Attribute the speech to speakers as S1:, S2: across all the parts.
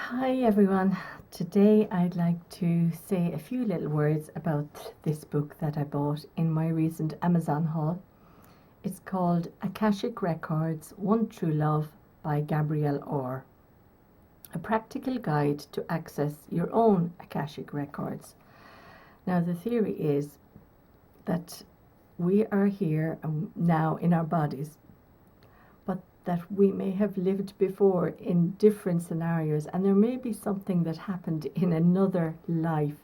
S1: Hi everyone. Today I'd like to say a few little words about this book that I bought in my recent Amazon haul. It's called Akashic Records, One True Love by Gabrielle Orr. A practical guide to access your own Akashic Records. Now the theory is that we are here now in our bodies, but that we may have lived before in different scenarios, and there may be something that happened in another life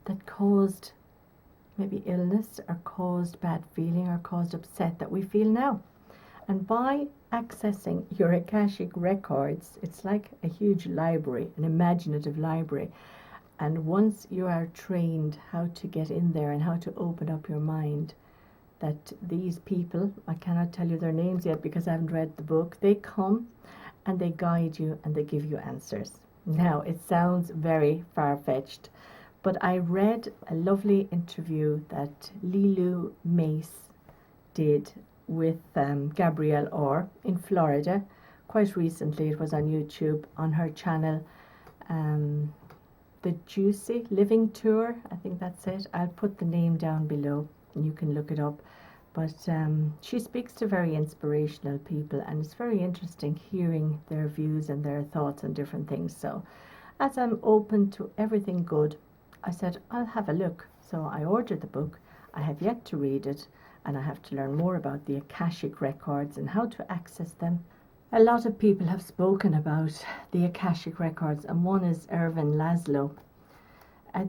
S1: that caused maybe illness or caused bad feeling or caused upset that we feel now. And by accessing your Akashic Records, it's like a huge library, an imaginative library. And once you are trained how to get in there and how to open up your mind, that these people, I cannot tell you their names yet because I haven't read the book, they come and they guide you and they give you answers. Now, it sounds very far-fetched, but I read a lovely interview that Lilou Mace did with Gabrielle Orr in Florida quite recently. It was on YouTube on her channel, the Juicy Living Tour, I think that's it. I'll put the name down below and you can look it up. But she speaks to very inspirational people, and it's very interesting hearing their views and their thoughts on different things. So as I'm open to everything good, I said I'll have a look. So I ordered the book. I have yet to read it, and I have to learn more about the Akashic Records and how to access them. A lot of people have spoken about the Akashic Records, and one is Ervin Laszlo.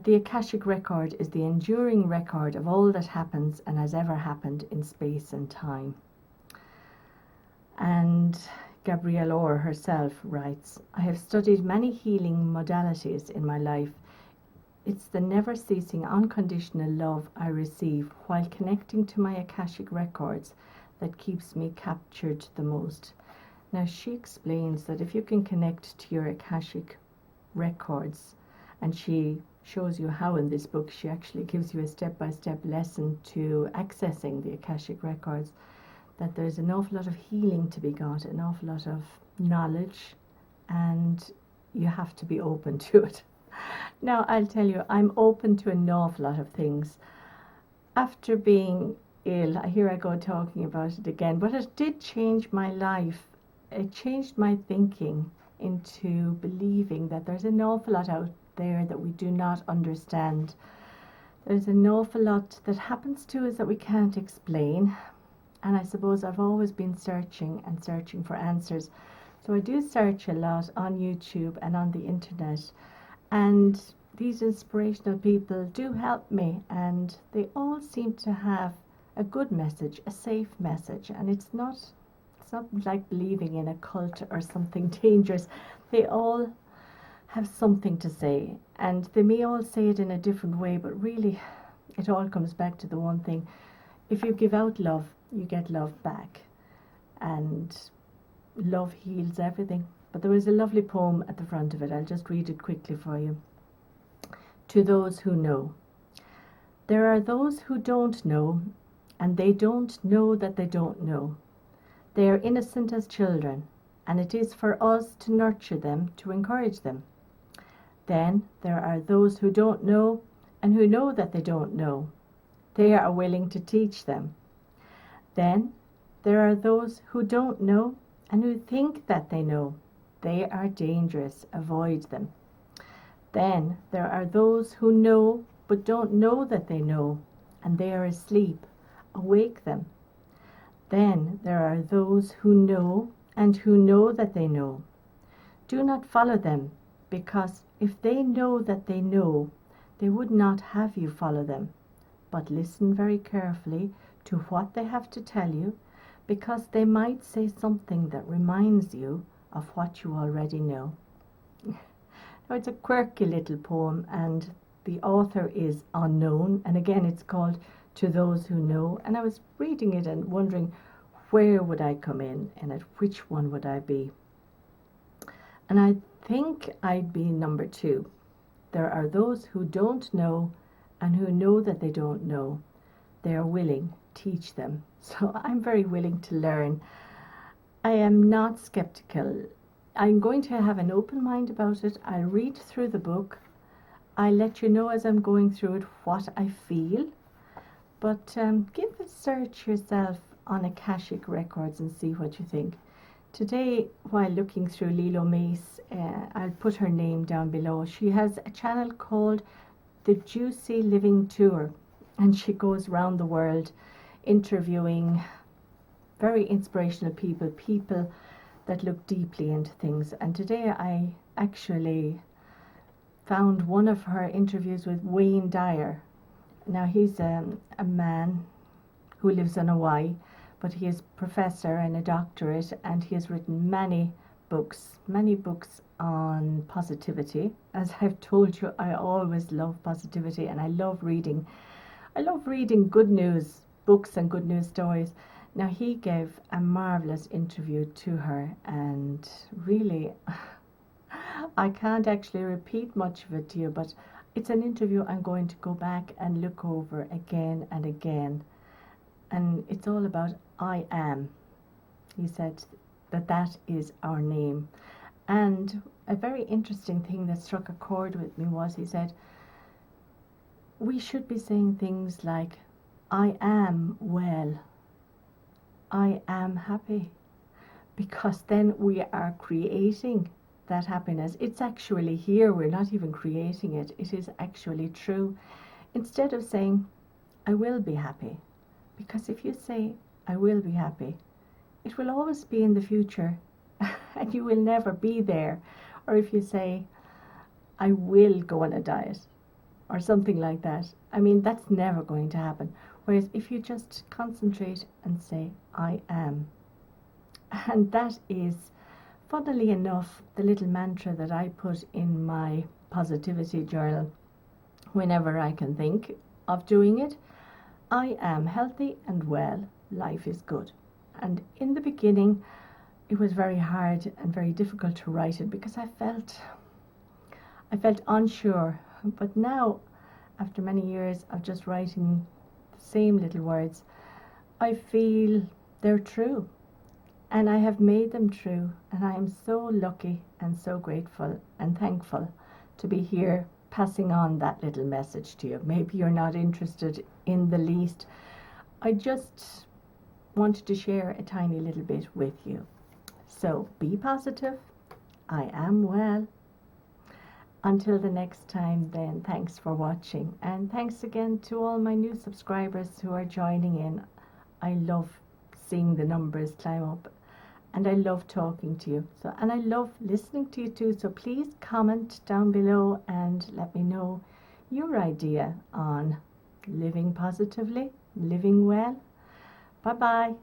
S1: The Akashic Record is the enduring record of all that happens and has ever happened in space and time. And Gabrielle Orr herself writes, I have studied many healing modalities in my life. It's the never-ceasing unconditional love I receive while connecting to my Akashic Records that keeps me captured the most. Now she explains that if you can connect to your Akashic Records, and she shows you how in this book, she actually gives you a step-by-step lesson to accessing the Akashic Records, that there's an awful lot of healing to be got, an awful lot of knowledge, and you have to be open to it. Now, I'll tell you, I'm open to an awful lot of things. After being ill, here I go talking about it again, but it did change my life. It changed my thinking into believing that there's an awful lot out there that we do not understand. There's an awful lot that happens to us that we can't explain, and I suppose I've always been searching and searching for answers. So I do search a lot on YouTube and on the internet, and these inspirational people do help me, and they all seem to have a good message, a safe message, and it's not like believing in a cult or something dangerous. They all have something to say, and they may all say it in a different way, but really it all comes back to the one thing: if you give out love, you get love back, and love heals everything. But there is a lovely poem at the front of it. I'll just read it quickly for you. To those who know. There are those who don't know, and they don't know that they don't know. They are innocent as children, and it is for us to nurture them, to encourage them. Then there are those who don't know and who know that they don't know. They are willing to teach them. Then there are those who don't know and who think that they know. They are dangerous. Avoid them. Then there are those who know but don't know that they know, and they are asleep. Awake them. Then there are those who know and who know that they know. Do not follow them, because if they know that they know, they would not have you follow them. But listen very carefully to what they have to tell you, because they might say something that reminds you of what you already know. Now, it's a quirky little poem, and the author is unknown, and again it's called To Those Who Know. And I was reading it and wondering, where would I come in, and at which one would I be? And I think I'd be number 2. There are those who don't know and who know that they don't know. They are willing. Teach them. So I'm very willing to learn. I am not skeptical I'm going to have an open mind about it. I'll read through the book. I'll let you know as I'm going through it what I feel. But give a search yourself on Akashic Records and see what you think. Today, while looking through Lilou Mace, I'll put her name down below. She has a channel called The Juicy Living Tour, and she goes around the world interviewing very inspirational people that look deeply into things. And today I actually found one of her interviews with Wayne Dyer. Now he's a man who lives in Hawaii, but he is a professor and a doctorate, and he has written many books on positivity. As I've told you, I always love positivity, and I love reading good news books and good news stories. Now he gave a marvelous interview to her, and really I can't actually repeat much of it to you, but it's an interview I'm going to go back and look over again and again. And it's all about I am. He said that is our name. And a very interesting thing that struck a chord with me was, he said, we should be saying things like, I am well, I am happy, because then we are creating that happiness. It's actually here. We're not even creating it. It is actually true. Instead of saying, I will be happy, because if you say, I will be happy, it will always be in the future and you will never be there. Or if you say, I will go on a diet or something like that, I mean, that's never going to happen. Whereas if you just concentrate and say, I am, and that is, funnily enough, the little mantra that I put in my positivity journal whenever I can think of doing it. I am healthy and well, life is good. And in the beginning, it was very hard and very difficult to write it because I felt unsure. But now, after many years of just writing the same little words, I feel they're true. And I have made them true, and I am so lucky and so grateful and thankful to be here passing on that little message to you. Maybe you're not interested in the least. I just wanted to share a tiny little bit with you. So be positive. I am well. Until the next time then, thanks for watching. And thanks again to all my new subscribers who are joining in. I love seeing the numbers climb up. And I love talking to you. And I love listening to you too. So please comment down below and let me know your idea on living positively, living well. Bye-bye.